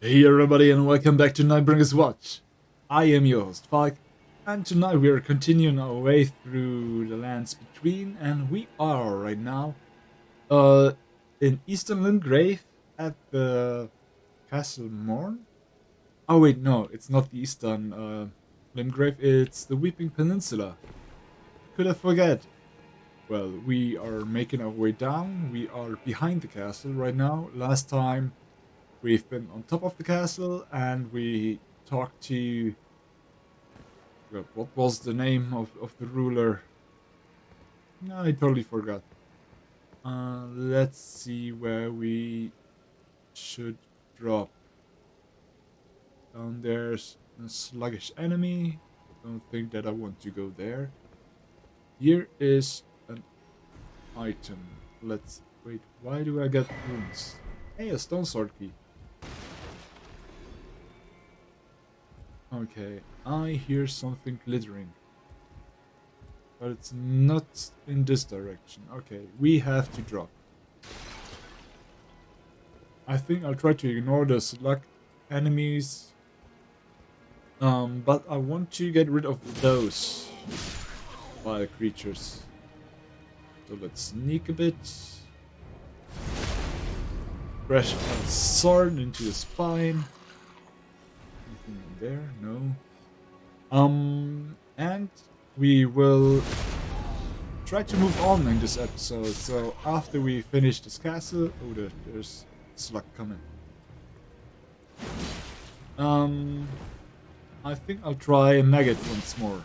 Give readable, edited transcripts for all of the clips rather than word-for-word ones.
Hey everybody and welcome back to Nightbringers Watch. I am your host Falk, and tonight we are continuing our way through the lands between, and we are right now uh in Eastern Limgrave at the Castle Mourne. Oh wait, no, it's not the Eastern Limgrave, it's the Weeping Peninsula. Could I forget? Well, we are making our way down. We are behind the castle right now. Last time we've been on top of the castle and we talked to what was the name of the ruler? No, I totally forgot. Let's see where we should drop. Down there's a sluggish enemy. Don't think that I want to go there. Here is an item. Let's wait. Why do I get runes? Hey, a stone sword key. Okay, I hear something glittering. But it's not in this direction. Okay, we have to drop. I think I'll try to ignore the slug enemies. But I want to get rid of those fire creatures. So let's sneak a bit. Crash a sword into the spine. Anything in there? No. And we will try to move on in this episode. So after we finish this castle, oh, there's slug coming. I think I'll try a maggot once more.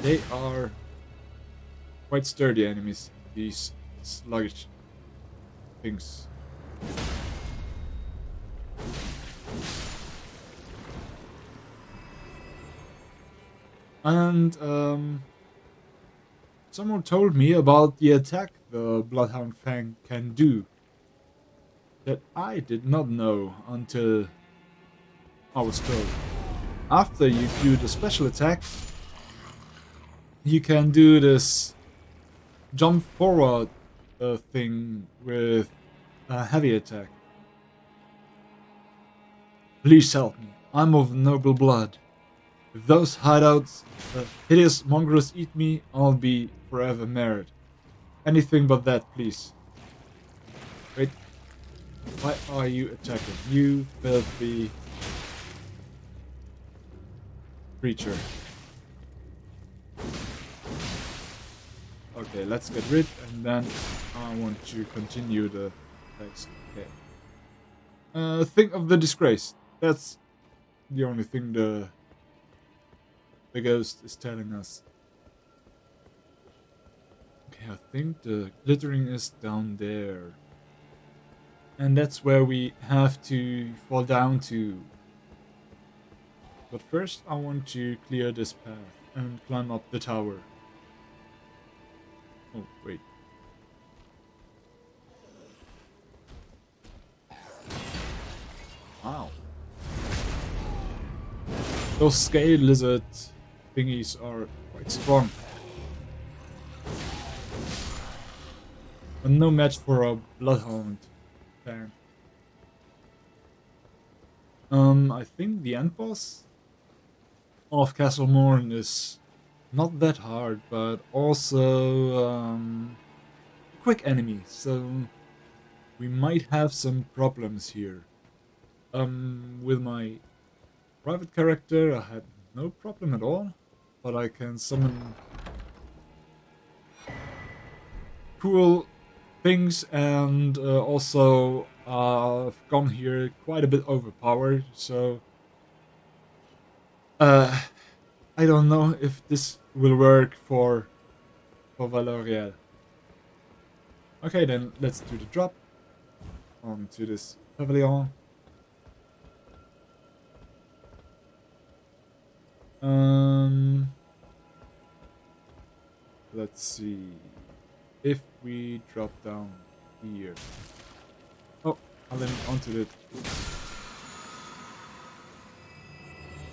They are quite sturdy enemies, these sluggish things. And someone told me about the attack the Bloodhound Fang can do that I did not know until I was told. After you do the special attack, you can do this jump forward thing with a heavy attack. Please help me. I'm of noble blood. If those hideouts, hideous mongrels eat me, I'll be forever married. Anything but that, please. Wait. Why are you attacking? You filthy creature. Okay, let's get rid, and then I want to continue the text. Okay. Think of the disgrace. That's the only thing the ghost is telling us. Okay, I think the glittering is down there. And that's where we have to fall down to. But first I want to clear this path and climb up the tower. Oh, wait. Wow. Those scale lizard thingies are quite strong. And no match for a bloodhound fan. I think the end boss of Castle Mourne is not that hard, but also a quick enemy, so we might have some problems here. With my private character, I had no problem at all, but I can summon cool things, and also I've gone here quite a bit overpowered, so I don't know if this will work for Valoriel. Okay, then let's do the drop onto this pavilion. Let's see if we drop down here. Oh, I'll land onto it.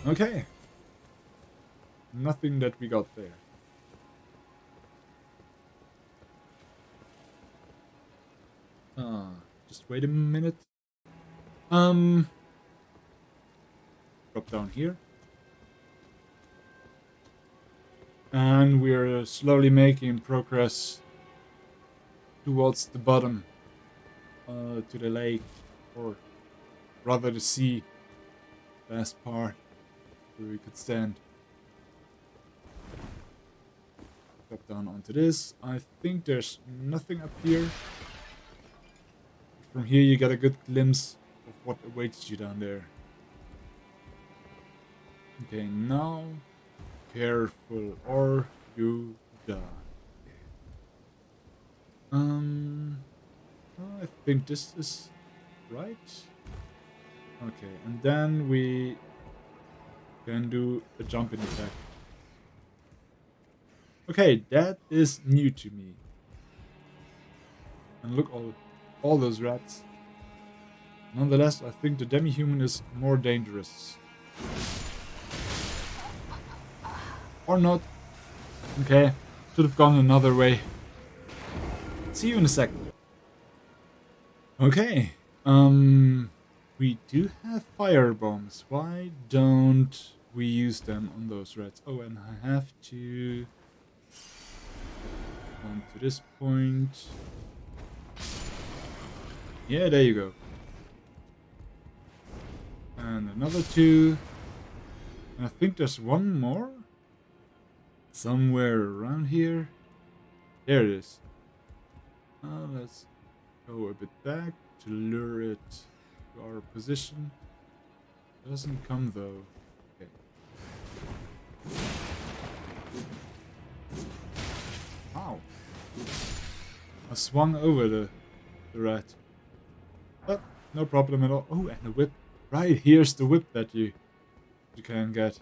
Okay. Nothing that we got there. Uh, just wait a minute. Um, drop down here. And we're slowly making progress towards the bottom, to the lake, or rather the sea, last part where we could stand. Drop down onto this. I think there's nothing up here. From here you get a good glimpse of what awaits you down there. Okay, now careful or you die. I think this is right. Okay, and then we can do a jumping attack. Okay, that is new to me. And look, all those rats. Nonetheless, I think the demi-human is more dangerous. Or not. Okay, should have gone another way. See you in a second. Okay, we do have fire bombs. Why don't we use them on those rats? Oh, and I have to come to this point. Yeah, there you go. And another two. And I think there's one more. Somewhere around here. There it is. Let's go a bit back to lure it to our position. It doesn't come though. Okay. Ow. I swung over the rat. But no problem at all. Oh, and the whip. Right, here's the whip that you can get.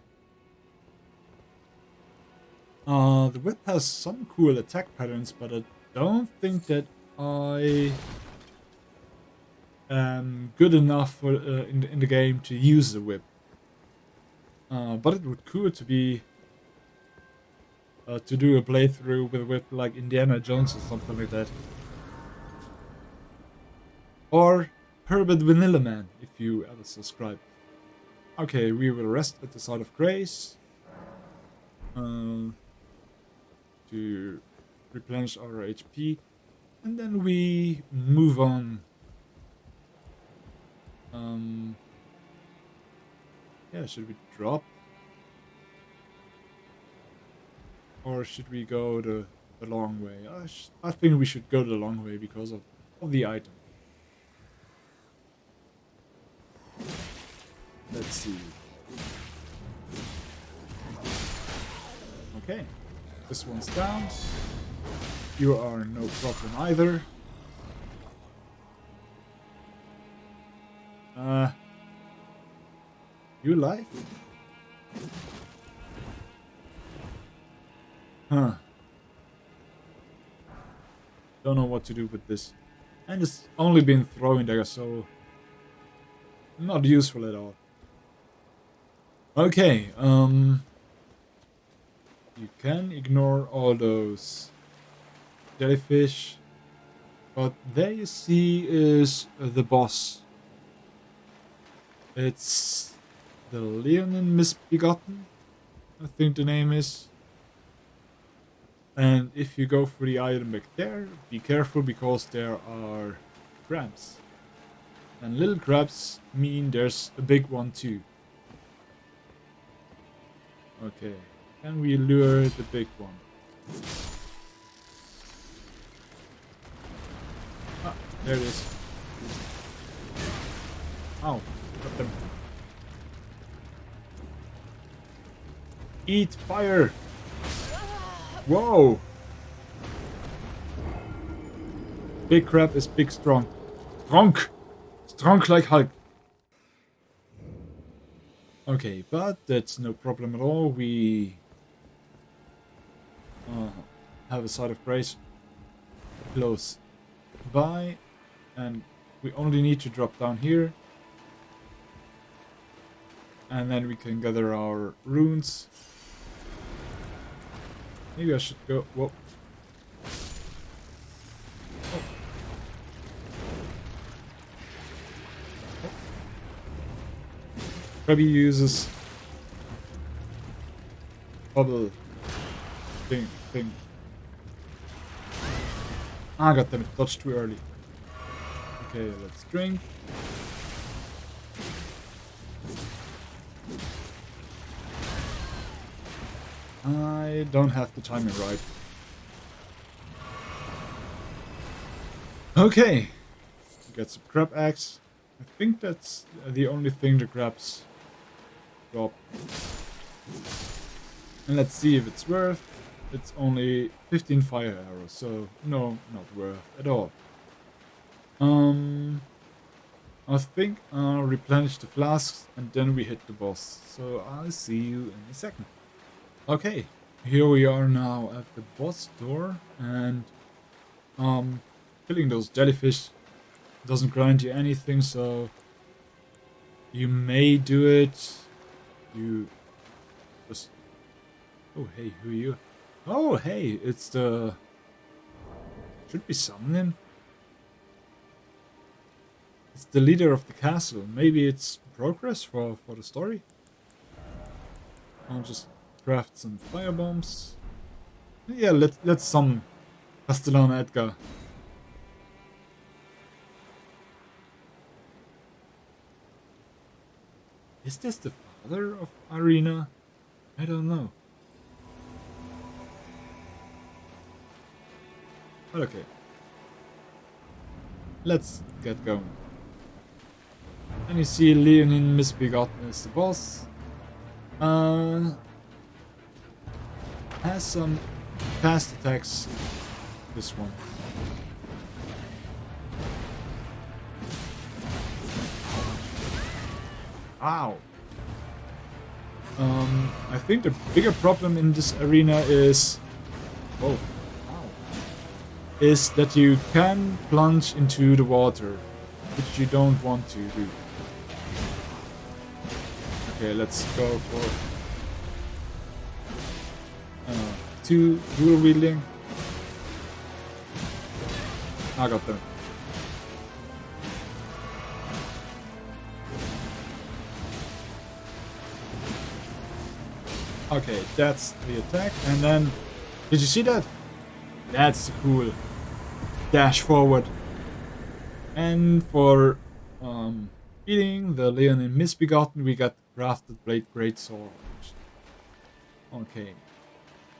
The whip has some cool attack patterns, but I don't think that I am good enough for in the game to use the whip. But it would be cool to be to do a playthrough with a whip like Indiana Jones or something like that, or Herbert Vanilla Man if you ever subscribe. Okay, we will rest at the site of grace to replenish our HP, and then we move on. Yeah, should we drop? Or should we go the long way? I think we should go the long way because of the item. Let's see. Okay, this one's down. You are no problem either. You alive? Huh. Don't know what to do with this. And it's only been thrown there, so not useful at all. Okay, you can ignore all those jellyfish, but there you see is the boss. It's the Leonin Misbegotten, I think the name is. And if you go for the item back there, be careful because there are crabs. And little crabs mean there's a big one too. Okay, can we lure the big one? Ah, there it is. Ow, got them. Eat fire! Whoa! Big crab is big strong. Strong! Strong like Hulk. Okay, but that's no problem at all. We have a site of grace close by, and we only need to drop down here, and then we can gather our runes. Maybe I should go. Whoa. Oh. Krabby uses bubble thing. Ah, goddammit, dodged too early. Okay, let's drink. I don't have the timing right. Okay. Get some crab eggs. I think that's the only thing the crabs drop. And let's see if it's worth. It's only 15 fire arrows, so no, not worth at all. I think I'll replenish the flasks and then we hit the boss. So I'll see you in a second. Okay, here we are now at the boss door, and killing those jellyfish doesn't grant you anything, so you may do it. You just... Oh, hey, who are you? Oh, hey, it's the... Should be summoning. It's the leader of the castle. Maybe it's progress for the story. I'll just craft some firebombs. Yeah, let's summon Castellan Edgar. Is this the father of Irina? I don't know. But okay. Let's get going. And you see Leonin Misbegotten is the boss. Has some fast attacks. This one. Ow. I think the bigger problem in this arena is... Oh. Ow. Is that you can plunge into the water, which you don't want to do. Okay, let's go for 2 dual wielding. I got them. Okay, that's the attack, and then did you see that? That's cool. Dash forward. And for beating the Leonin Misbegotten, we got crafted blade greatsword. Okay.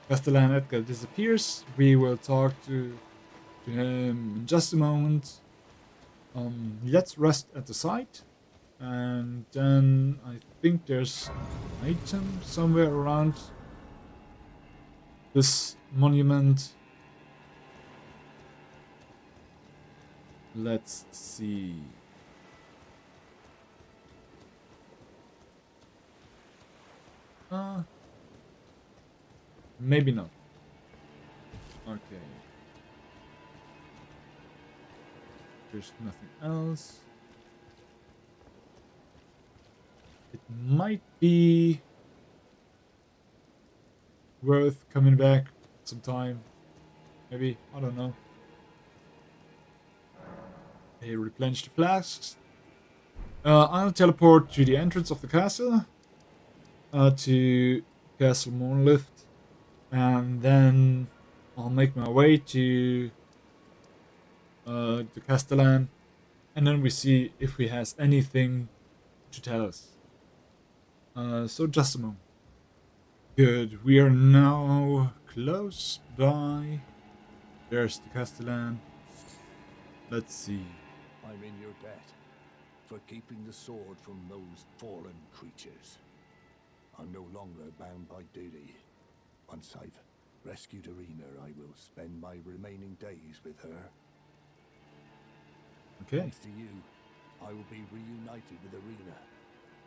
Castellan Edgar disappears. We will talk to him in just a moment. Let's rest at the site. And then I think there's an item somewhere around this monument. Let's see. Maybe not. Okay. There's nothing else. It might be worth coming back sometime. Maybe, I don't know. Okay, replenish the flasks. I'll teleport to the entrance of the castle. To Castle Mourne lift. And then I'll make my way to the Castellan. And then we see if he has anything to tell us. So just a moment. Good, we are now close by. There's the Castellan. Let's see. I'm in your debt for keeping the sword from those fallen creatures. I'm no longer bound by duty. Once I've rescued Irina, I will spend my remaining days with her. Okay. Thanks to you, I will be reunited with Irina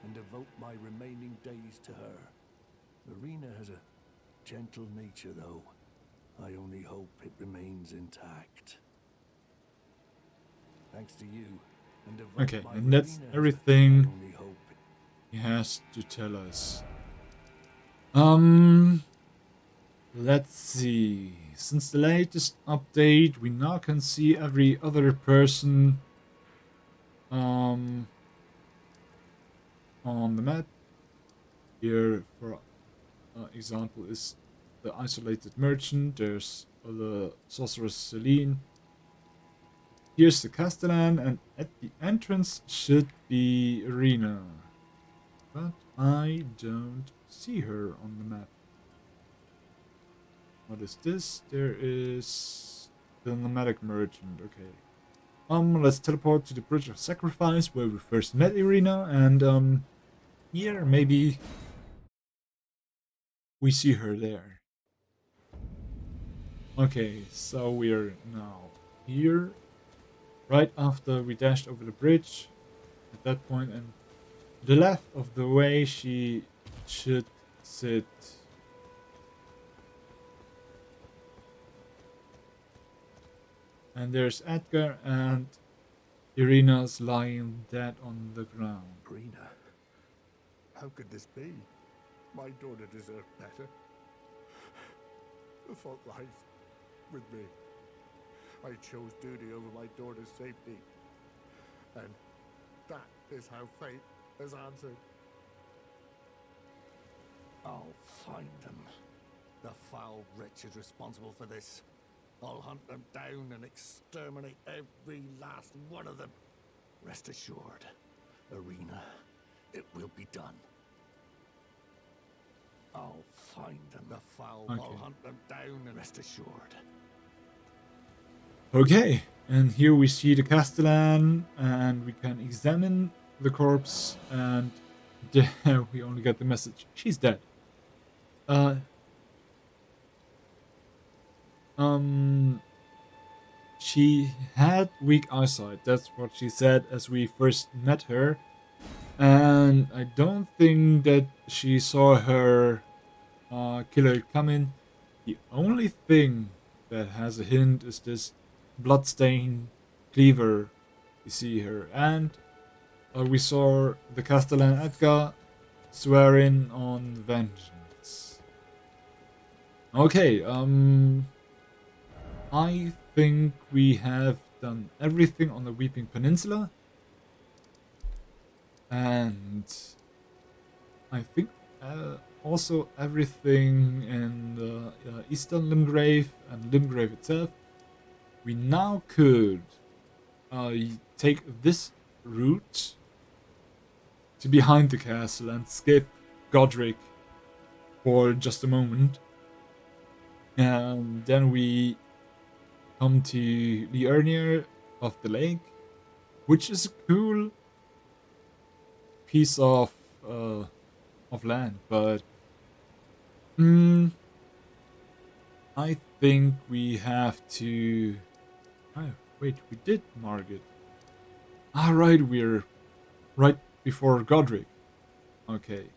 and devote my remaining days to her. Irina has a gentle nature, though. I only hope it remains intact. Thanks to you, and devote Okay, my and that's Irina, everything I only hope he has to tell us. Let's see. Since the latest update, we now can see every other person on on the map. Here, for example, is the isolated merchant. There's the sorceress Celine. Here's the Castellan, and at the entrance should be Irina. But I don't see her on the map. What is this? There is the nomadic merchant. Okay. Let's teleport to the Bridge of Sacrifice where we first met Irina, and here maybe we see her there. Okay, so we're now here, right after we dashed over the bridge. At that point, and to the left of the way she should sit. And there's Edgar, and Irina's lying dead on the ground. Irina, how could this be? My daughter deserved better. The fault lies with me. I chose duty over my daughter's safety. And that is how fate has answered. I'll find them. The foul wretch is responsible for this. I'll hunt them down and exterminate every last one of them. Rest assured, Irina, it will be done. I'll find them, the foul. Okay. I'll hunt them down and rest assured. Okay, and here we see the Castellan, and we can examine the corpse, and there we only get the message. She's dead. She had weak eyesight. That's what she said as we first met her. And I don't think that she saw her killer coming. The only thing that has a hint is this bloodstained cleaver. You see her. And we saw the Castellan Edgar swearing on vengeance. Okay, I think we have done everything on the Weeping Peninsula. And I think also everything in the Eastern Limgrave and Limgrave itself. We now could take this route to behind the castle and skip Godric for just a moment. And then we come to the Ernir of the lake, which is a cool piece of land, but I think we have to. Oh, wait, we did mark it. Ah, right, we're right before Godric. Okay.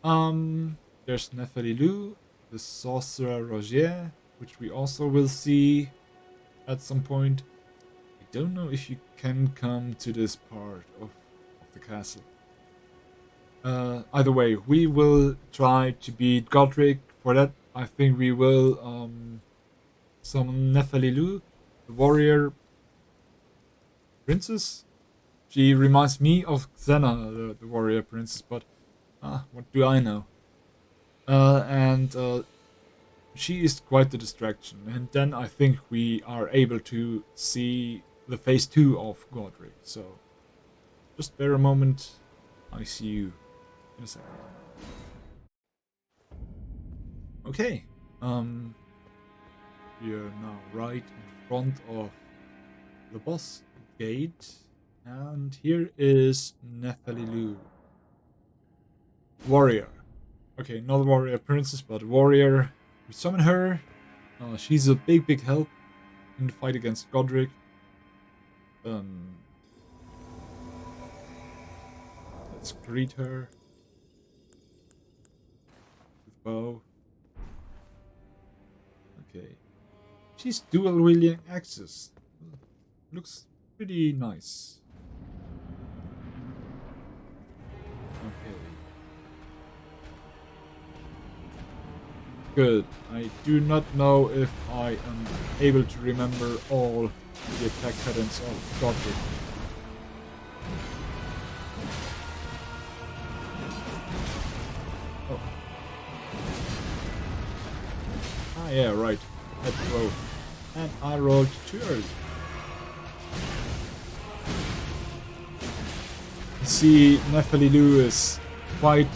There's Nephelilu, the sorcerer Rogier, which we also will see at some point. I don't know if you can come to this part of the castle. Either way, we will try to beat Godric. For that, I think we will summon Nephelilu, the warrior princess. She reminds me of Xena, the warrior princess, but what do I know? And she is quite the distraction. And then I think we are able to see the phase 2 of Godric. So, just bear a moment. I see you in a second. Okay. We are now right in front of the boss gate. And here is Nephelilu. Warrior. Okay, not a warrior princess, but a warrior. We summon her. She's a big help in the fight against Godric. Let's greet her with bow. Okay. She's dual wielding axes. Looks pretty nice. Okay. Good. I do not know if I am able to remember all the attack patterns of Godric. Ah, yeah, right. Head throw. And I rolled too early. You see, Nephili Lewis quite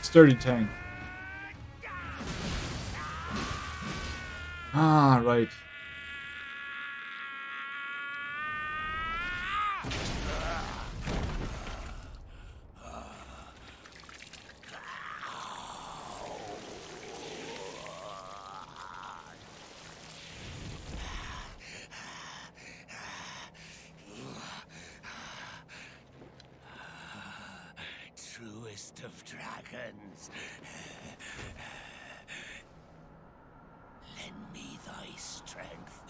sturdy tank. Ah, right. Truest of dragons. Lend me thy strength.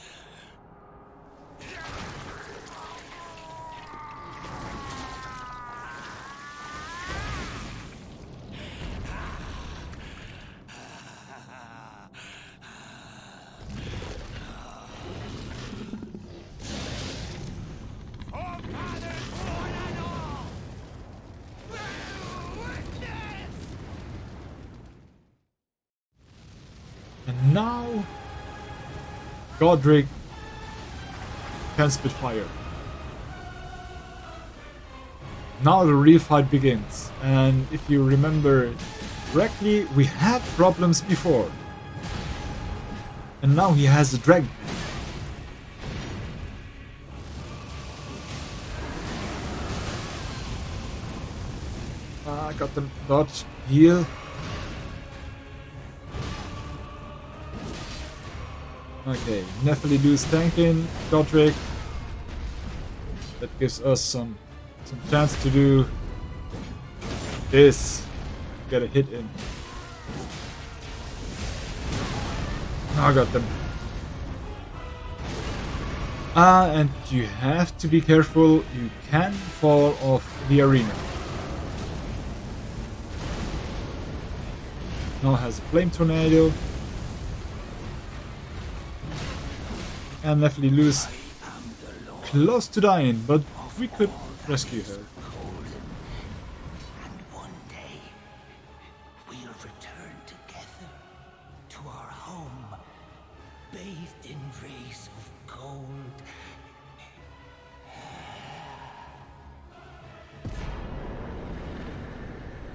And now Godric can spit fire. Now the real fight begins. And if you remember correctly, we had problems before. And now he has a dragon. I got them dodge, heal. Okay, Nephili Lewis tanking, Godric. That gives us some chance to do this. Get a hit in. I got them. And you have to be careful. You can fall off the arena. Now has a flame tornado. And Nephili Lewis close to dying, but we could rescue her. And one day we'll return together to our home, bathed in rays of gold.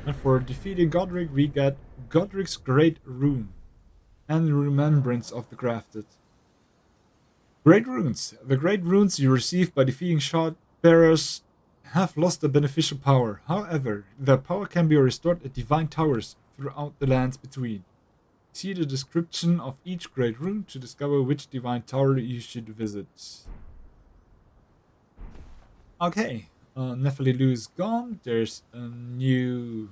And for defeating Godric, we get Godric's Great Rune and Remembrance of the Crafted. Great Runes. The Great Runes you receive by defeating shard bearers have lost their beneficial power. However, their power can be restored at divine towers throughout the lands between. See the description of each Great Rune to discover which divine tower you should visit. Okay, Nephili Lewis gone. There's a new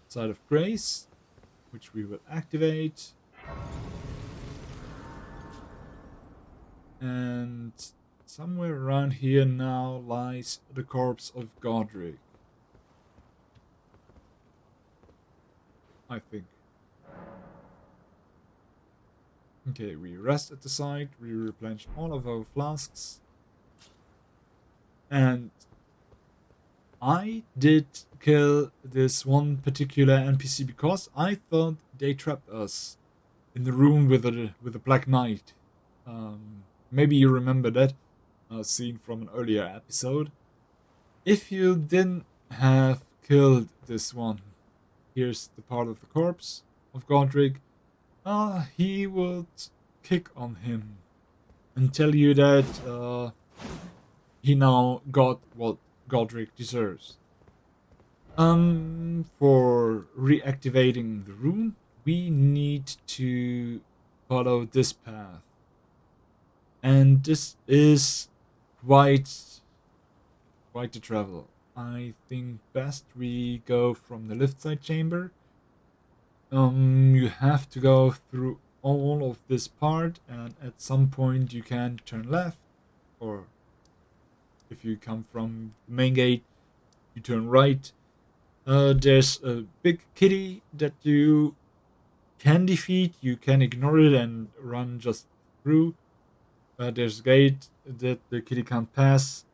Side of Grace, which we will activate. And somewhere around here now lies the Corpse of Godric. I think. Okay, we rest at the site, we replenish all of our flasks. And I did kill this one particular NPC because I thought they trapped us in the room with the Black Knight. Maybe you remember that scene from an earlier episode. If you didn't have killed this one, here's the part of the corpse of Godric. He would kick on him and tell you that he now got what Godric deserves. For reactivating the rune, we need to follow this path. And this is quite the travel. I think best we go from the lift side chamber. You have to go through all of this part, and at some point you can turn left, or if you come from the main gate, you turn right. There's a big kitty that you can defeat. You can ignore it and run just through. There's a gate that the kitty can't pass.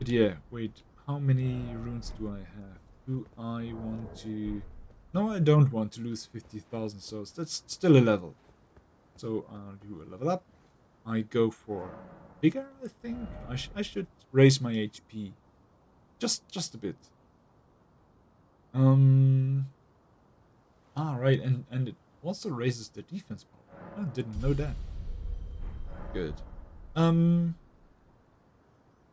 But yeah, wait, how many runes do I have? Do I want to... No, I don't want to lose 50,000 souls. That's still a level. So I'll do a level up. I go for bigger, I think. I should raise my HP. Just a bit. Right, and it also raises the defense power. I didn't know that. Good. Um,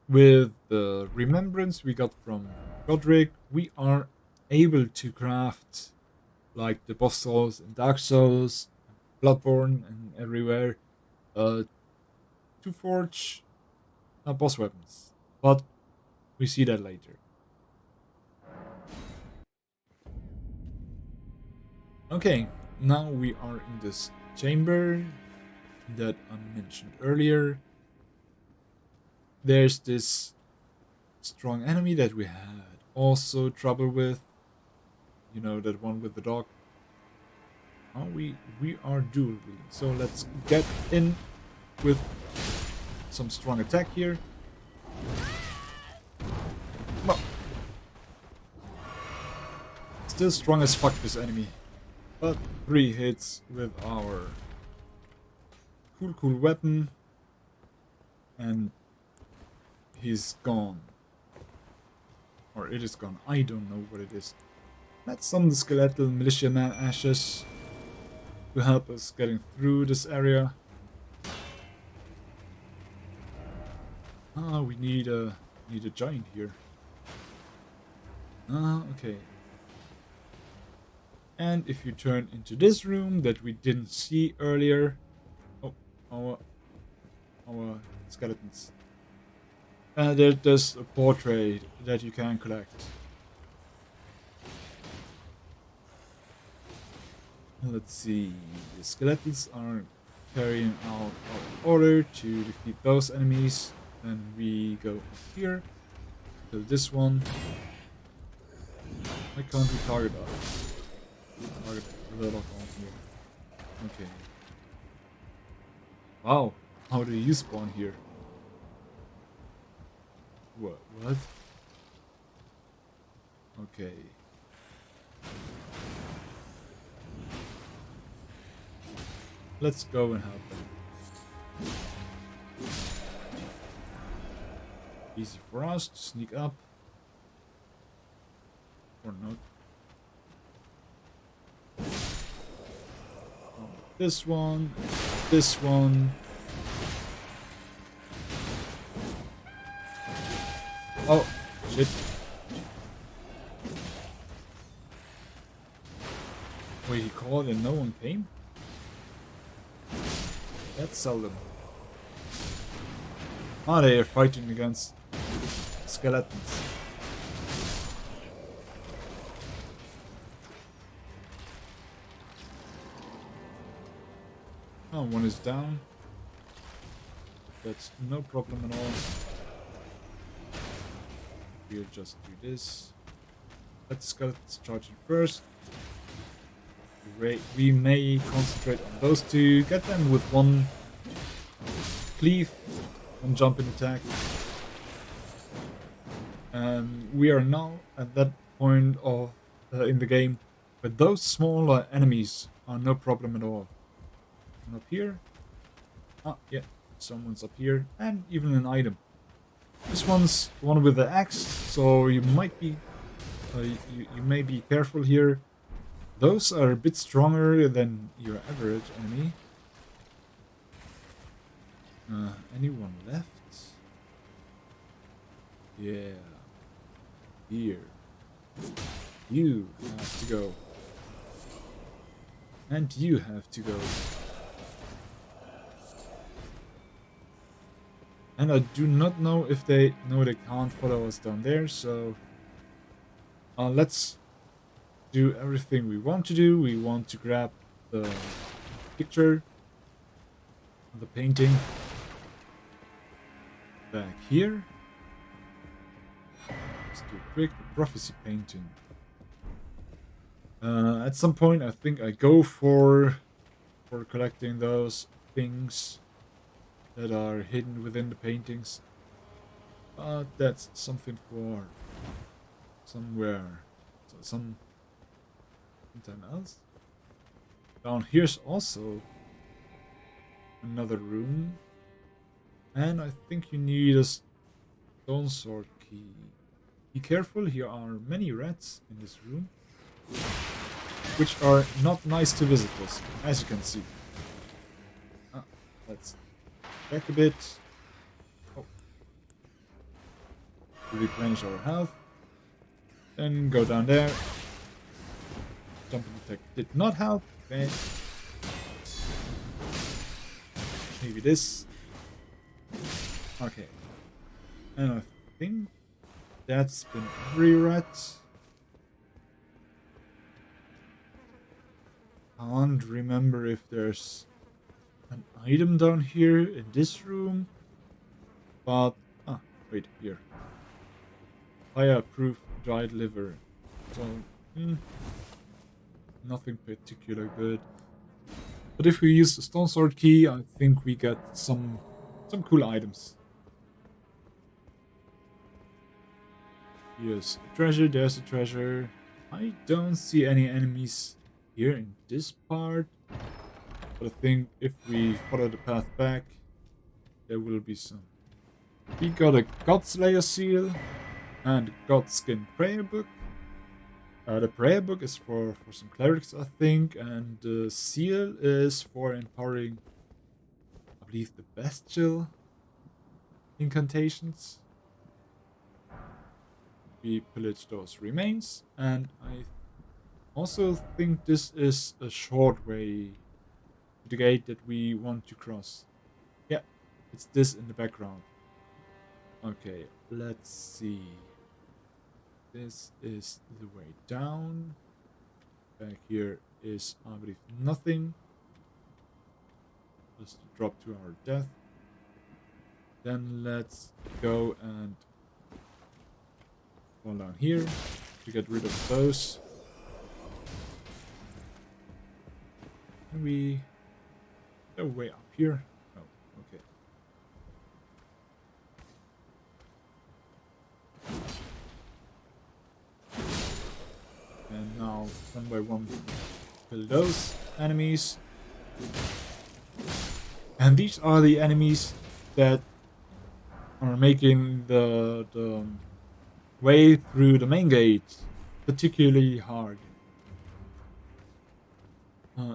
with the remembrance we got from Godric, we are able to craft like the boss souls in Dark Souls, Bloodborne, and everywhere, uh, to forge boss weapons. But we see that later. Okay, now we are in this chamber that I mentioned earlier. There's this strong enemy that we had also trouble with. You know, that one with the dog. Oh, we are dual wielding. So let's get in with some strong attack here. Well, still strong as fuck, this enemy. But 3 hits with our cool weapon. And he's gone. Or it is gone. I don't know what it is. Let's summon the skeletal militiaman ashes to help us getting through this area. Ah, we need a giant here. Ah, okay. And if you turn into this room that we didn't see earlier, oh, our skeletons. There's a portrait that you can collect. Let's see. The skeletons are carrying out our order to defeat those enemies. Then we go here. Kill this one. Why can't we target us? Target the lock on here. Okay. Wow. How do you spawn here? What? Okay. Let's go and help them. Easy for us to sneak up. Or not. Oh, this one. This one. Oh, shit. Wait, he called and no one came? That's seldom. Ah, they are fighting against skeletons. Oh, one is down. That's no problem at all. We'll just do this. Let the skeletons charge in first. We may concentrate on those two. Get them with one cleave, one jump in attack. And we are now at that point of in the game where those smaller enemies are no problem at all. And up here. Ah, yeah, someone's up here, and even an item. This one's the one with the axe, so you might be, you may be careful here. Those are a bit stronger than your average enemy. Anyone left? Yeah. Here. You have to go. And you have to go. And I do not know if they... No, they can't follow us down there, so... let's do everything we want to do. We want to grab the picture, the painting back here. Let's do a quick prophecy painting. At some point, I think I go for collecting those things that are hidden within the paintings. That's something for somewhere. So sometime else. Down here's also another room. And I think you need a stone sword key. Be careful, here are many rats in this room, which are not nice to visitors, as you can see. Let's back a bit. Oh. To replenish our health. Then go down there. Jumping attack did not help. Okay. Maybe this. Okay. And I think that's been every rat. Can't remember if there's an item down here in this room. But, wait, here. Fireproof dried liver. So, nothing particular good. But if we use the stone sword key, I think we get some cool items. Here's a treasure, there's a treasure. I don't see any enemies here in this part. But I think if we follow the path back, there will be some. We got a Godslayer seal and a Godskin prayer book. The prayer book is for some clerics, I think, and the seal is for empowering, I believe, the bestial incantations. We pillage those remains, and I also think this is a short way to the gate that we want to cross. Yeah, it's this in the background. Okay, let's see. This is the way down. Back here is, I believe, nothing. Just drop to our death. Then let's go and fall down here to get rid of those. Can we go way up here? Oh, okay. And now, one by one, kill those enemies. And these are the enemies that are making the way through the main gate particularly hard.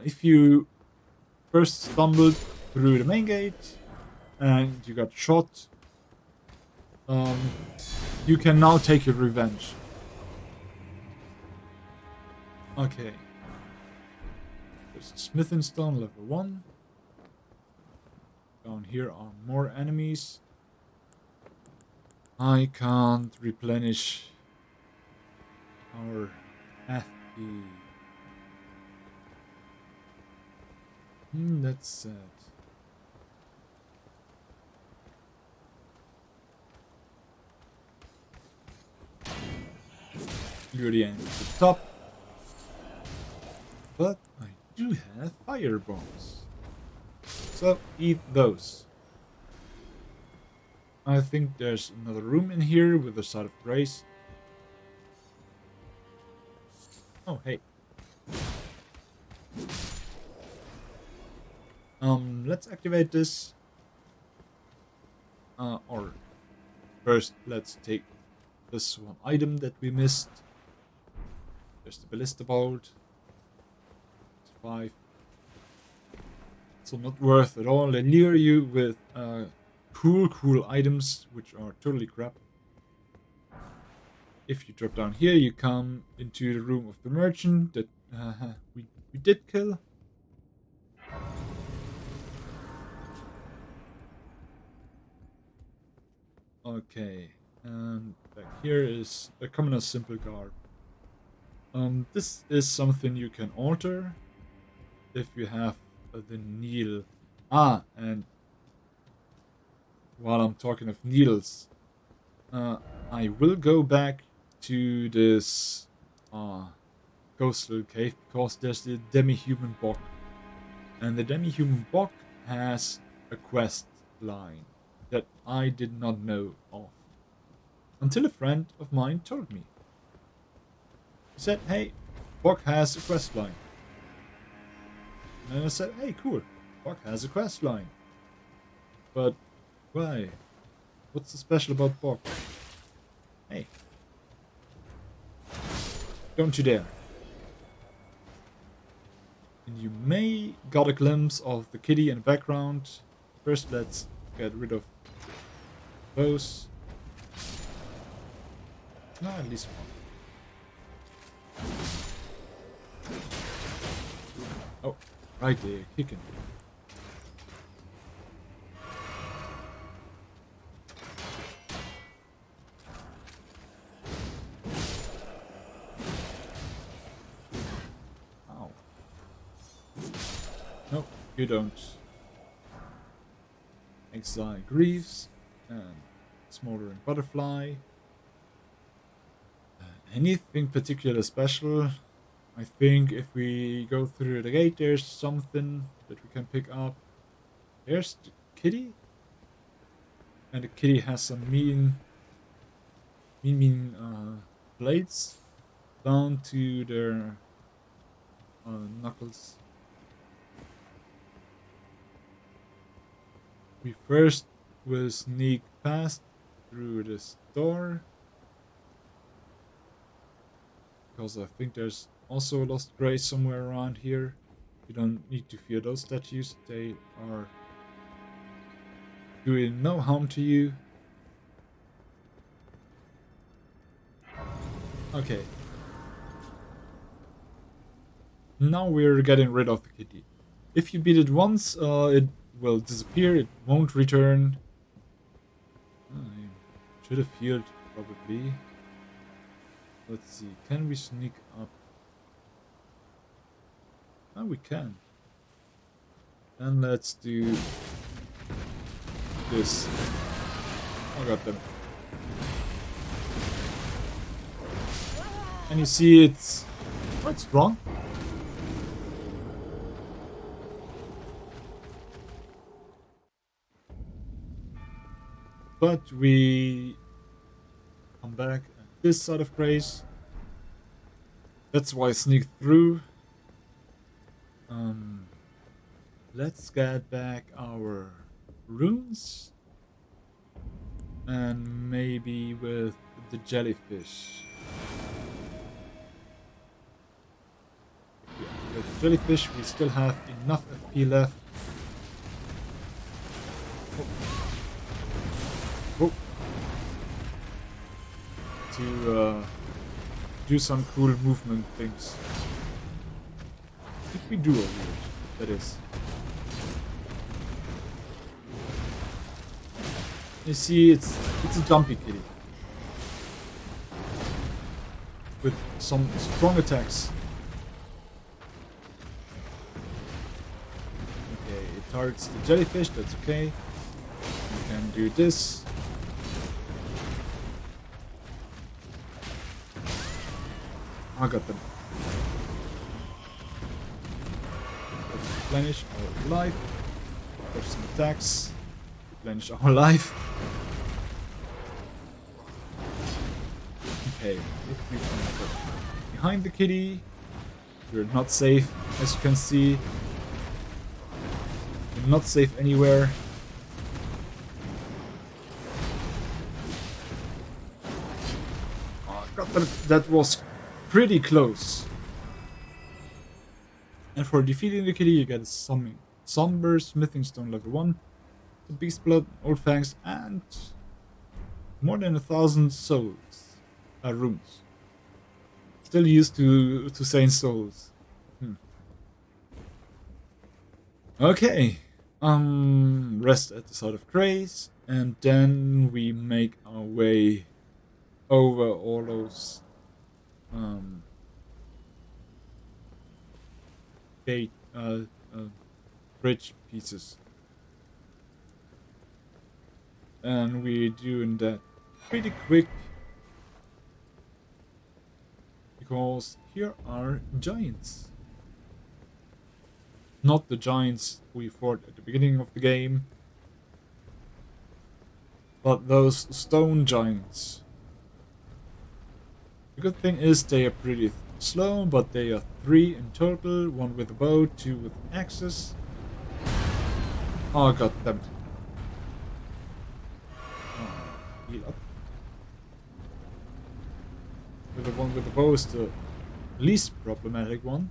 If you first stumbled through the main gate and you got shot, you can now take your revenge. Okay. There's a smithing stone level 1. Down here are more enemies. I can't replenish our FP. That's sad. Lure the enemy to the top. But I do have fire bombs. So eat those. I think there's another room in here with a side of grace. Oh, hey. Let's activate this. Or first, let's take this one item that we missed. There's the ballista bolt. It's 5. So not worth at all. They lure you with cool items, which are totally crap. If you drop down here, you come into the room of the merchant that we did kill. Okay, and back here is a commoner simple garb. This is something you can alter if you have the needle. And while I'm talking of needles, I will go back to this coastal cave because there's the demi-human bog, and the demi-human bog has a quest line that I did not know of. until a friend of mine told me. He said, hey, Bog has a quest line. And I said, hey, cool, Bog has a quest line. But why? What's so special about Bog? Hey. Don't you dare. And you may got a glimpse of the kitty in the background. First, let's get rid of those. No, at least one. Oh, right there, kicking. Ow. No, you don't. Exile Greaves and Smoldering Butterfly. Anything particular special? I think if we go through the gate, there's something that we can pick up. There's the kitty, and the kitty has some mean blades down to their knuckles. We first will sneak past through this door, because I think there's also a lost grace somewhere around here. You don't need to fear those statues, they are doing no harm to you. Okay. Now we're getting rid of the kitty. If you beat it once, it will disappear, it won't return. I should have healed, probably. Let's see, can we sneak up? Oh, we can. And let's do this. I got them. And you see it's quite strong. But we come back at this side of Grace. That's why I sneaked through. Let's get back our runes. And maybe with the jellyfish. Yeah, with the jellyfish we still have enough FP left. Oh. To do some cool movement things. If we do it, that is. You see, it's a jumpy kitty with some strong attacks. Okay, it targets the jellyfish. That's okay. We can do this. I got them. Let's replenish our life. There's some attacks. Replenish our life. Okay, if we can get behind the kitty, we're not safe, as you can see. We're not safe anywhere. Oh, God, that was pretty close. And for defeating the kitty, you get a Somber Smithing Stone level 1, the Beast Blood, Old Fangs, and more than 1,000 souls. Runes. Still used to saying souls. Okay. Rest at the side of Grace, and then we make our way over all those gate bridge pieces. And we're doing that pretty quick. Because here are giants. Not the giants we fought at the beginning of the game, but those stone giants. The good thing is they are pretty slow, but they are 3 in total. 1 with a bow, 2 with axes. Oh god damn it. Heal up. The one with the bow is the least problematic one.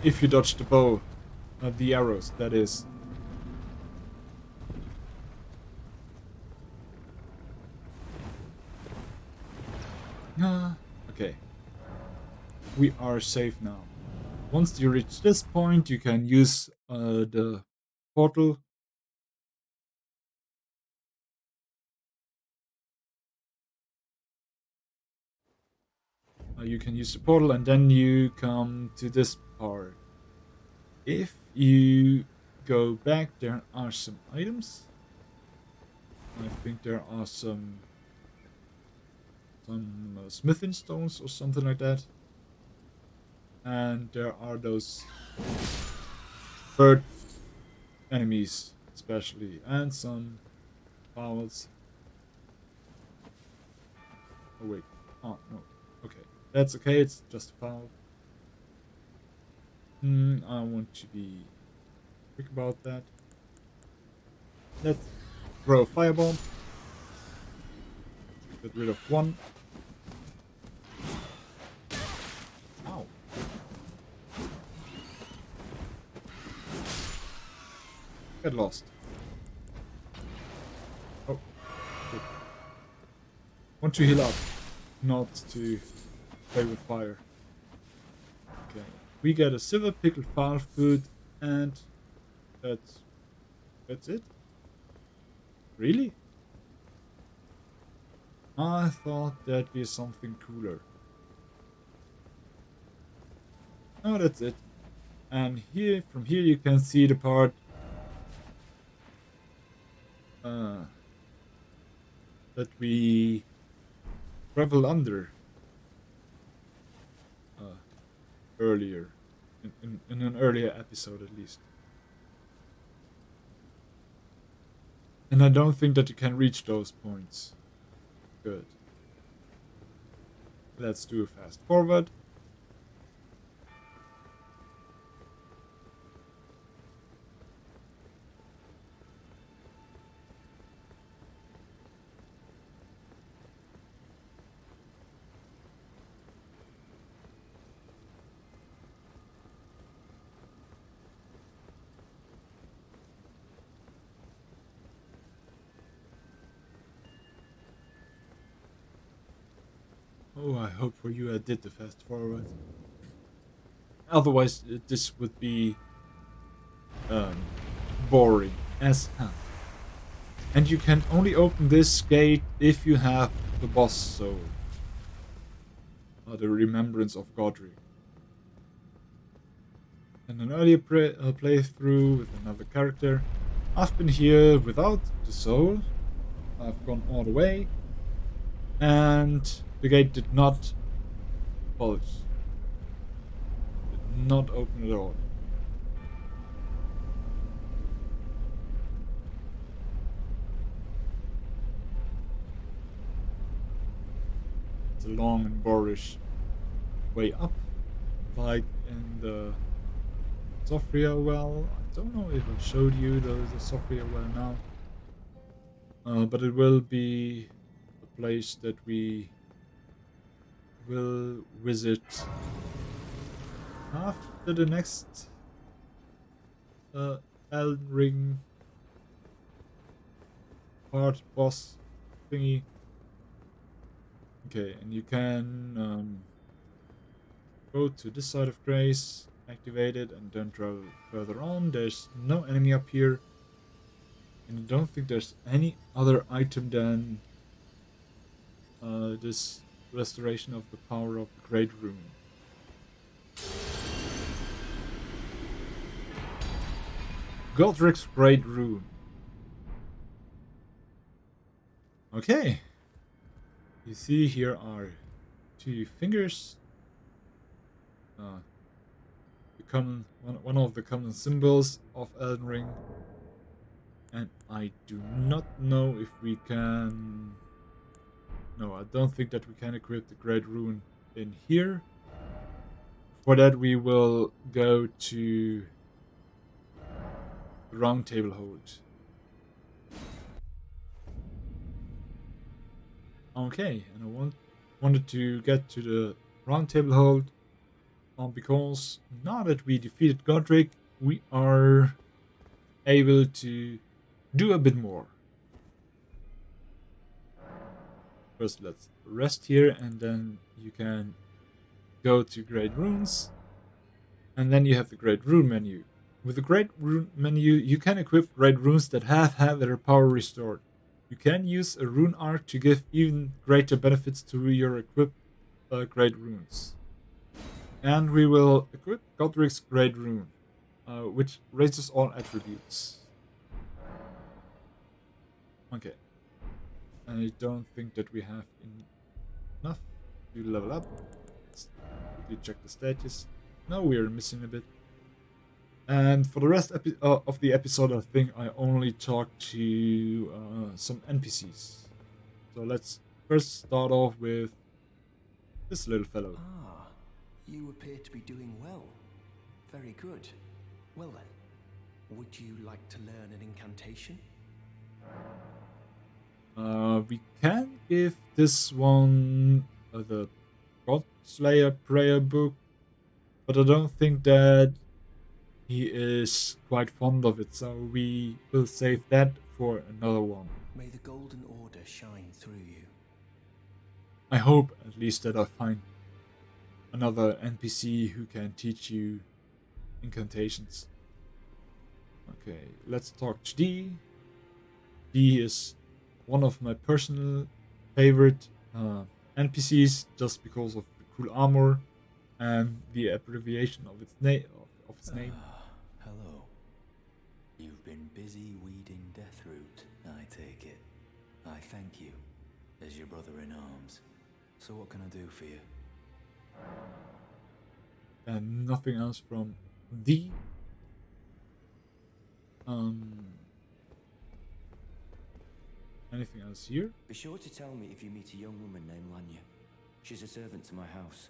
If you dodge the bow, the arrows, that is. Okay. We are safe now. Once you reach this point, you can use the portal. You can use the portal and then you come to this part. If you go back, there are some items. I think there are some smithing stones or something like that. And there are those bird enemies, especially, and some fowls. Oh wait, oh no, okay, that's okay. It's just a fowl. I want to be quick about that. Let's throw a firebomb. Get rid of one. Ow. Get lost. Oh. Good. Want to heal up, not to play with fire. Okay. We get a silver pickled fowl food, and that's it? Really? I thought that'd be something cooler. No, that's it. And here, from here, you can see the part that we traveled under earlier, in an earlier episode at least. And I don't think that you can reach those points. Good. Let's do a fast forward. Oh, I hope for you I did the fast forward. Otherwise, this would be boring as hell. And you can only open this gate if you have the boss soul. The Remembrance of Godric. In an earlier playthrough with another character, I've been here without the soul. I've gone all the way. And the gate did not bulge. Did not open at all. It's a long and boorish way up, like in the Sophia well. I don't know if I showed you the Sophia well now, but it will be a place that we will visit after the next Elden Ring part boss thingy. Okay, and you can go to this side of Grace, activate it, and then travel further on. There's no enemy up here, and I don't think there's any other item than this restoration of the power of the Great Rune. Godric's Great Rune. Okay. You see here are 2 fingers. One of the common symbols of Elden Ring. And I do not know if we can... No, I don't think that we can equip the Great Rune in here. For that, we will go to the Round Table Hold. Okay, and I wanted to get to the Round Table Hold because now that we defeated Godric, we are able to do a bit more. First, let's rest here, and then you can go to Great Runes, and then you have the Great Rune menu. With the Great Rune menu, you can equip Great Runes that have had their power restored. You can use a Rune Arc to give even greater benefits to your equipped Great Runes. And we will equip Godric's Great Rune, which raises all attributes. Okay. I don't think that we have enough to level up. Let's quickly check the status. No, we are missing a bit. And for the rest of the episode, I think I only talked to some NPCs. So let's first start off with this little fellow. Ah, you appear to be doing well. Very good. Well then, would you like to learn an incantation? We can give this one the God Slayer prayer book, but I don't think that he is quite fond of it, so we will save that for another one. May the Golden Order shine through you. I hope at least that I find another NPC who can teach you incantations. Okay, let's talk to D. D is one of my personal favorite NPCs just because of the cool armor and the abbreviation of its name. Hello. You've been busy weeding Deathroot, I take it. I thank you, as your brother in arms. So what can I do for you? And nothing else from D. Anything else here? Be sure to tell me if you meet a young woman named Lanya. She's a servant to my house.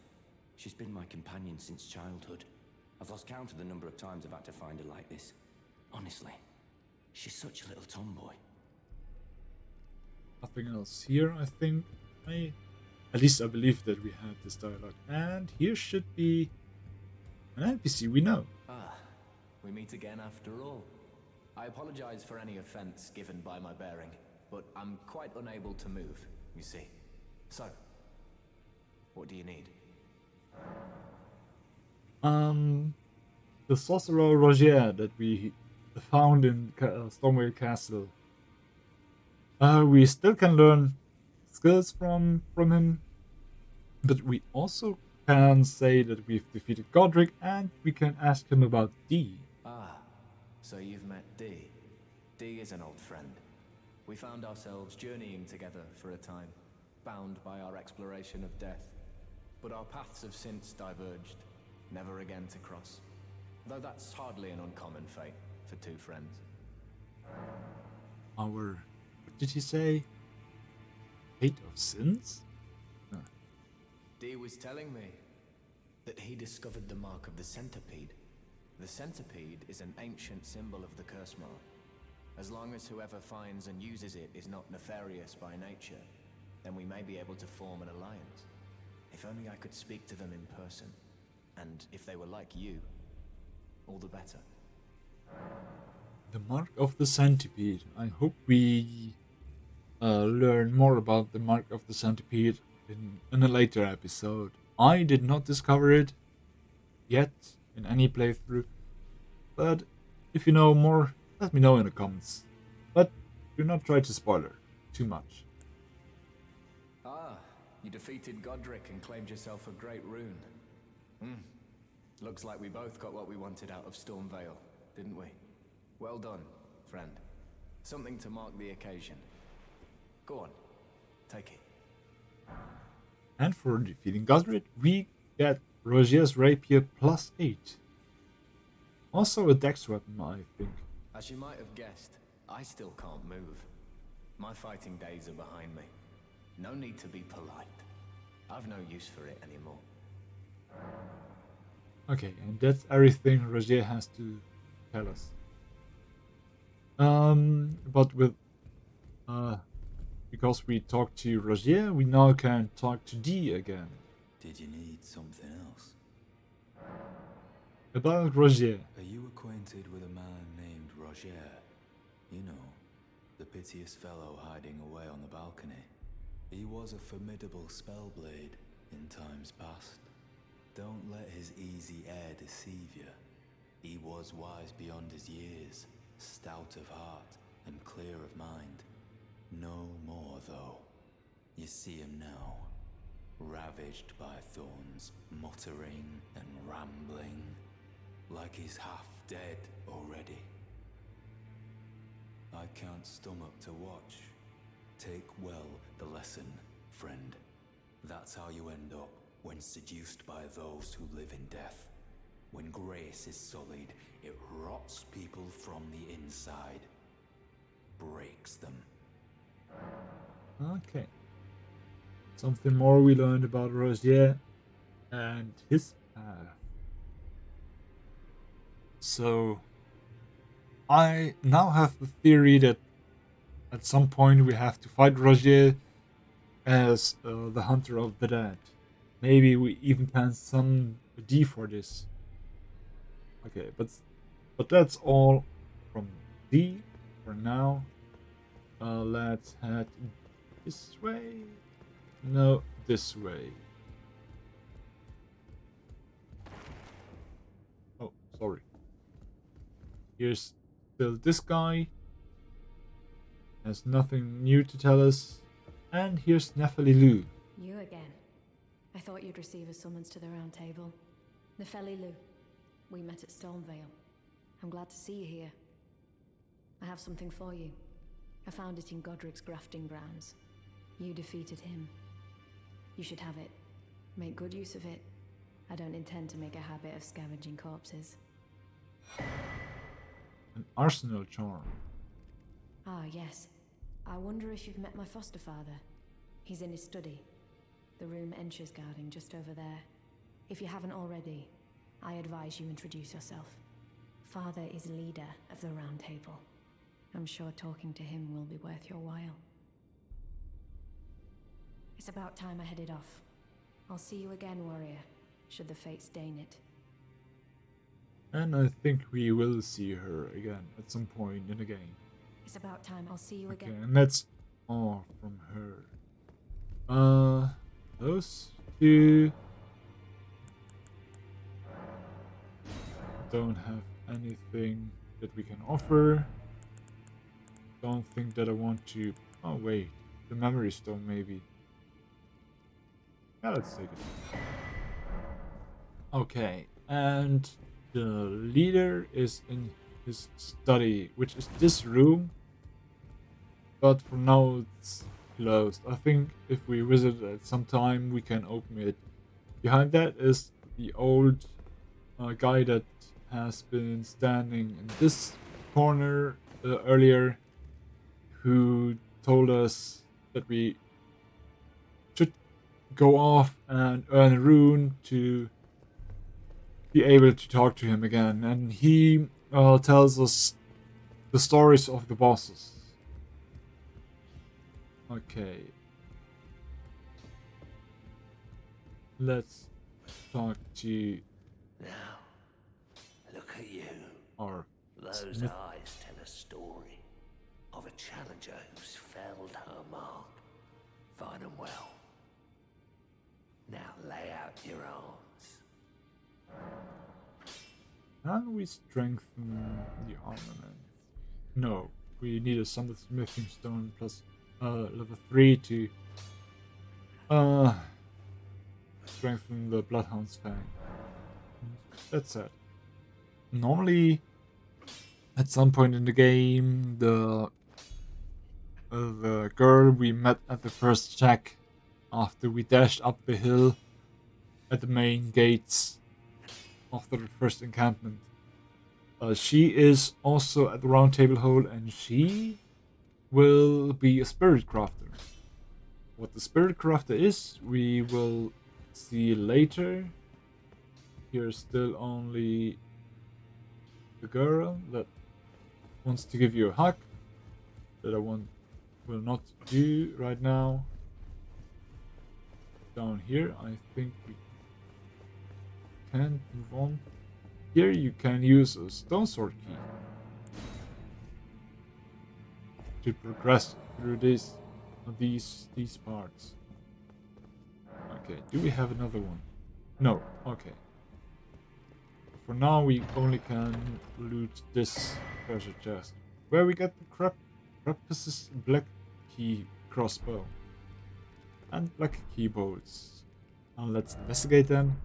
She's been my companion since childhood. I've lost count of the number of times I've had to find her like this. Honestly, she's such a little tomboy. Nothing else here, I think. At least I believe that we had this dialogue. And here should be an NPC we know. Ah, we meet again after all. I apologize for any offense given by my bearing, but I'm quite unable to move, you see. So, what do you need? The sorcerer Roger that we found in Stormwell Castle. We still can learn skills from him, but we also can say that we've defeated Godric, and we can ask him about D. Ah, so you've met D. D is an old friend. We found ourselves journeying together for a time, bound by our exploration of death. But our paths have since diverged, never again to cross. Though that's hardly an uncommon fate for two friends. What did he say? Fate of sins? D was telling me that he discovered the mark of the Centipede. The Centipede is an ancient symbol of the curse mark. As long as whoever finds and uses it is not nefarious by nature, then we may be able to form an alliance. If only I could speak to them in person. And if they were like you, all the better. The mark of the Centipede. I hope we learn more about the mark of the Centipede in a later episode. I did not discover it yet in any playthrough, but if you know more, let me know in the comments. But do not try to spoil it too much. Ah, you defeated Godric and claimed yourself a great rune. Looks like we both got what we wanted out of Stormvale, didn't we? Well done, friend. Something to mark the occasion. Go on, take it. And for defeating Godric, we get Roger's Rapier +8. Also a dex weapon, I think. As you might have guessed, I still can't move. My fighting days are behind me. No need to be polite. I've no use for it anymore. Okay, and that's everything Roger has to tell us. But with because we talked to Roger, we now can talk to Dee again. Did you need something else? About Roger. Are you acquainted with a man named Roger? You know, the piteous fellow hiding away on the balcony. He was a formidable spellblade in times past. Don't let his easy air deceive you. He was wise beyond his years, stout of heart and clear of mind. No more, though. You see him now, ravaged by thorns, muttering and rambling, like he's half dead already. I can't stomach to watch. Take well the lesson, friend. That's how you end up when seduced by those who live in death. When grace is sullied, it rots people from the inside. Breaks them. Okay. Something more we learned about Roger and his path. So, I now have the theory that at some point we have to fight Roger as the Hunter of the Dead. Maybe we even can summon a D for this. Okay, but that's all from D for now. Let's head this way. No, this way. Oh, sorry. Here's still this guy. Has nothing new to tell us. And here's Nephili Lou. You again. I thought you'd receive a summons to the round table. Nephili Lou. We met at Stormvale. I'm glad to see you here. I have something for you. I found it in Godric's grafting grounds. You defeated him. You should have it. Make good use of it. I don't intend to make a habit of scavenging corpses. An arsenal charm. Ah, yes. I wonder if you've met my foster father. He's in his study. The room Encher's guarding just over there. If you haven't already, I advise you introduce yourself. Father is leader of the Round Table. I'm sure talking to him will be worth your while. It's about time I headed off. I'll see you again, warrior, should the fates deign it. And I think we will see her again at some point in the game. It's about time I'll see you Okay, again. and that's all from her. Those two don't have anything that we can offer. Don't think that I want to... Oh wait, the memory stone maybe. Yeah, let's take it. Okay, and the leader is in his study, which is this room. But for now it's closed. I think if we visit at some time we can open it. Behind that is the old guy that has been standing in this corner earlier, who told us that we should go off and earn a rune to be able to talk to him again. And he tells us the stories of the bosses. Okay. Let's talk to Now, look at you. our Those smith. eyes tell a story of a challenger who's felled her mark. Find 'em well. Now lay out your arms. Can we strengthen the armament? No, we need a smithing stone plus level 3 to strengthen the Bloodhound's Fang. That's it. Normally, at some point in the game, the girl we met at the first check after we dashed up the hill at the main gates after the first encampment She is also at the round table hole, and she will be a spirit crafter. What the spirit crafter is, we will see later. Here's still only the girl that wants to give you a hug. That I will not do right now. Down here, I think we can move on. Here you can use a stone sword key to progress through these parts. Okay, do we have another one? No. Okay. For now, we only can loot this treasure chest, where we get the Crapus's black key crossbow and black key bolts. Now let's investigate them.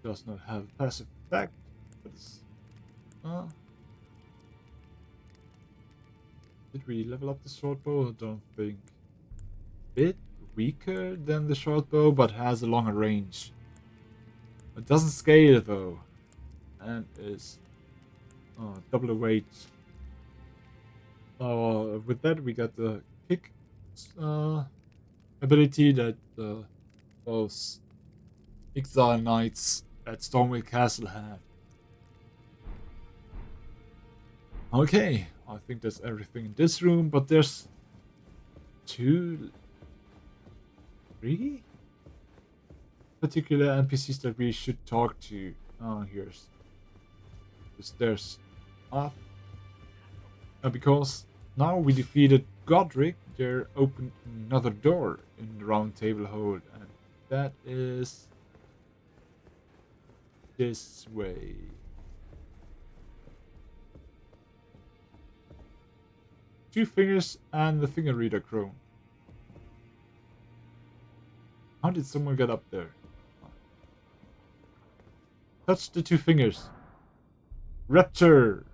Does not have passive effect. Did we level up the short bow? I don't think. Bit weaker than the short bow, but has a longer range. It doesn't scale though, and is double the weight. With that, we got the kick ability that those exile knights at Stormwind Castle have. Okay, I think that's everything in this room, but there's 2, 3 particular NPCs that we should talk to. Here's the stairs up. Because now we defeated Godric, there opened another door in the round table hole, and that is this way. Two fingers and the finger reader crone. How did someone get up there? Touch the 2 fingers. Rapture!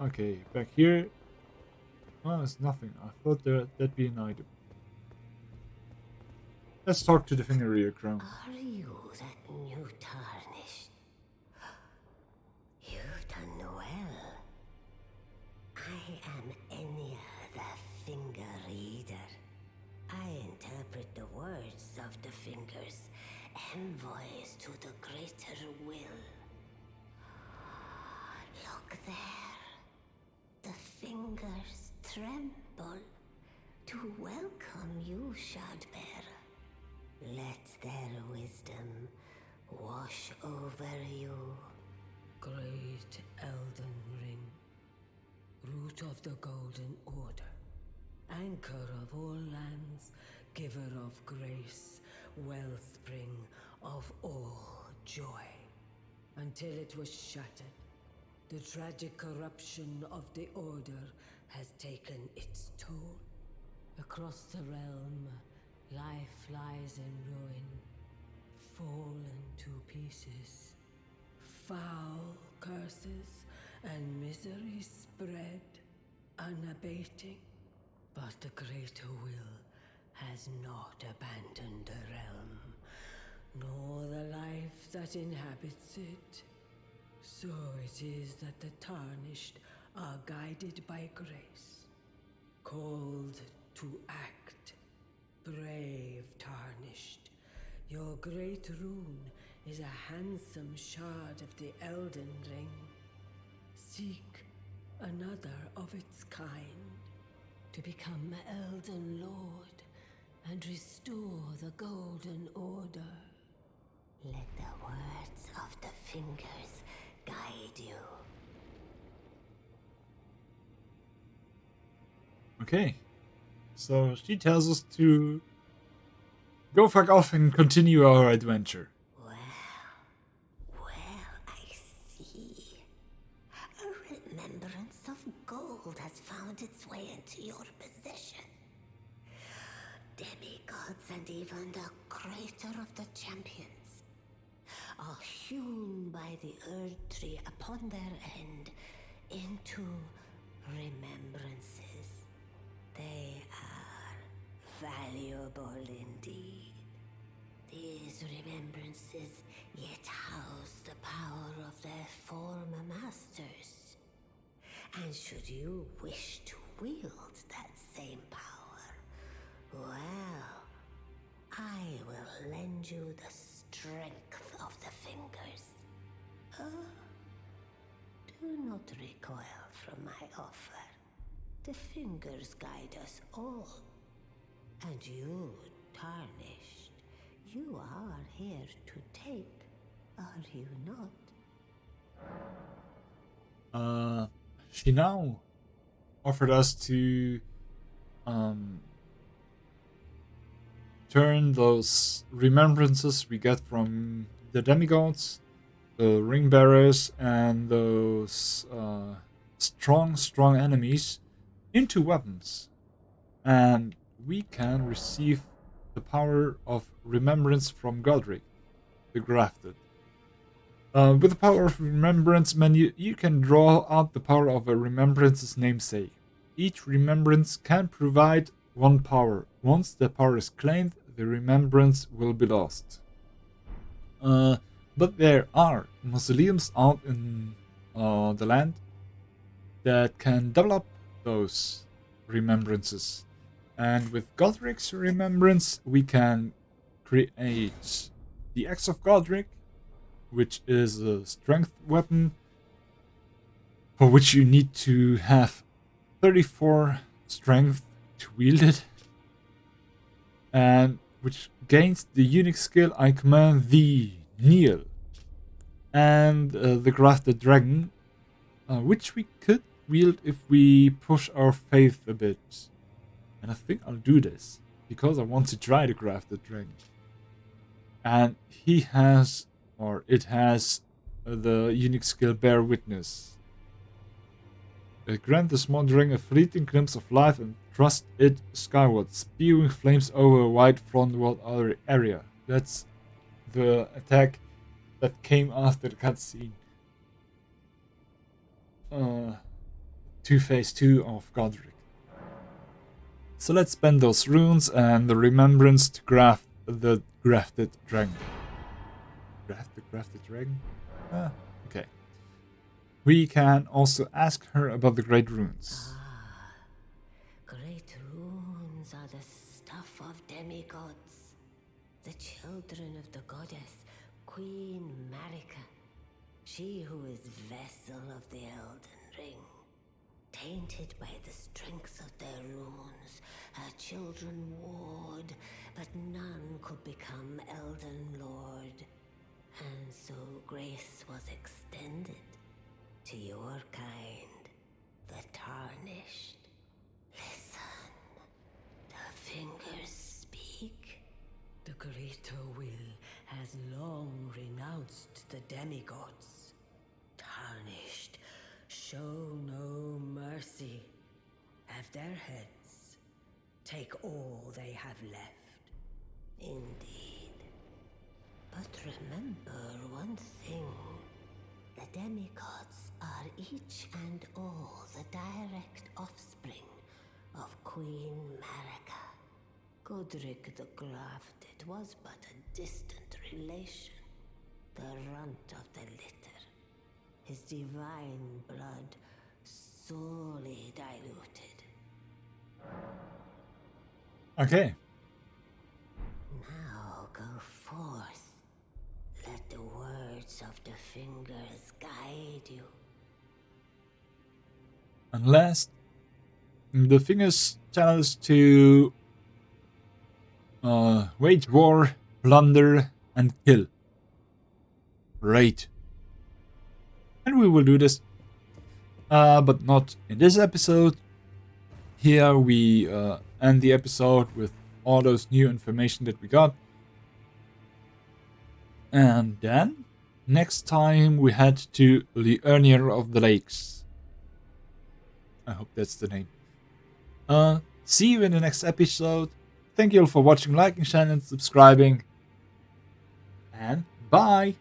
Okay, back here. Oh, there's nothing. I thought that'd be an item. Let's talk to the finger reader crone. Are you that new tarnished? You've done well. I am Enya, the finger reader. I interpret the words of the fingers, envoys to the greater will. Look there. The fingers tremble to welcome you, Shardbearer. Let their wisdom wash over you. Great Elden Ring, root of the Golden Order, anchor of all lands, giver of grace, wellspring of all joy. Until it was shattered, the tragic corruption of the Order has taken its toll. Across the realm, life lies in ruin, fallen to pieces. Foul curses and misery spread, unabating. But the greater will has not abandoned the realm, nor the life that inhabits it. So it is that the tarnished are guided by grace, called to act. Brave tarnished, your great rune is a handsome shard of the Elden Ring. Seek another of its kind, to become Elden Lord and restore the Golden Order. Let the words of the fingers guide you. Okay. So she tells us to go fuck off and continue our adventure. Well, I see. A remembrance of gold has found its way into your possession. Demigods and even the creator of the champions are hewn by the Earth Tree upon their end into remembrances. They are valuable indeed. These remembrances yet house the power of their former masters. And should you wish to wield that same power, well, I will lend you the strength of the fingers. Do not recoil from my offer. The fingers guide us all. And you, Tarnished, you are here to take, are you not? She now offered us to turn those remembrances we get from the demigods, the ring bearers, and those strong enemies into weapons, and we can receive the power of remembrance from Godric, the Grafted. With the power of remembrance menu, you can draw out the power of a remembrance's namesake. Each remembrance can provide one power. Once the power is claimed, the remembrance will be lost. But there are mausoleums out in the land that can develop those remembrances. And with Godric's remembrance, we can create the Axe of Godric, which is a strength weapon for which you need to have 34 strength to wield it, and which gains the unique skill I command thee, kneel, and the Grafted Dragon, which we could wield if we push our faith a bit. And I think I'll do this because I want to try the Grafted Dragon. And he has, or it has, the unique skill Bear Witness. Grant the small dragon a fleeting glimpse of life and thrust it skyward, spewing flames over a wide frontward area. That's the attack that came after the cutscene. To phase 2 of Godric. So let's spend those runes and the remembrance to graft the Grafted Dragon. Graft the Grafted Dragon? Okay. We can also ask her about the Great Runes. Great runes are the stuff of demigods, the children of the goddess, Queen Marika, she who is vessel of the Elden Ring. Tainted by the strength of their runes, her children warred, but none could become Elden Lord. And so grace was extended to your kind, the Tarnished. Listen, the fingers speak. The greater will has long renounced the demigods. Tarnished, show no mercy. Have their heads. Take all they have left. Indeed. But remember one thing. The demigods are each and all the direct offspring of Queen Marika. Godric the Grafted was but a distant relation, the runt of the litter. His divine blood sorely diluted. Okay. Now go forth. Let the words of the fingers guide you. And last, the fingers tell us to wage war, plunder, and kill. Right. And we will do this. But not in this episode. Here we end the episode with all those new information that we got. And then, next time we head to the Earnier of the Lakes. I hope that's the name. See you in the next episode. Thank you all for watching, liking, sharing, and subscribing. And bye!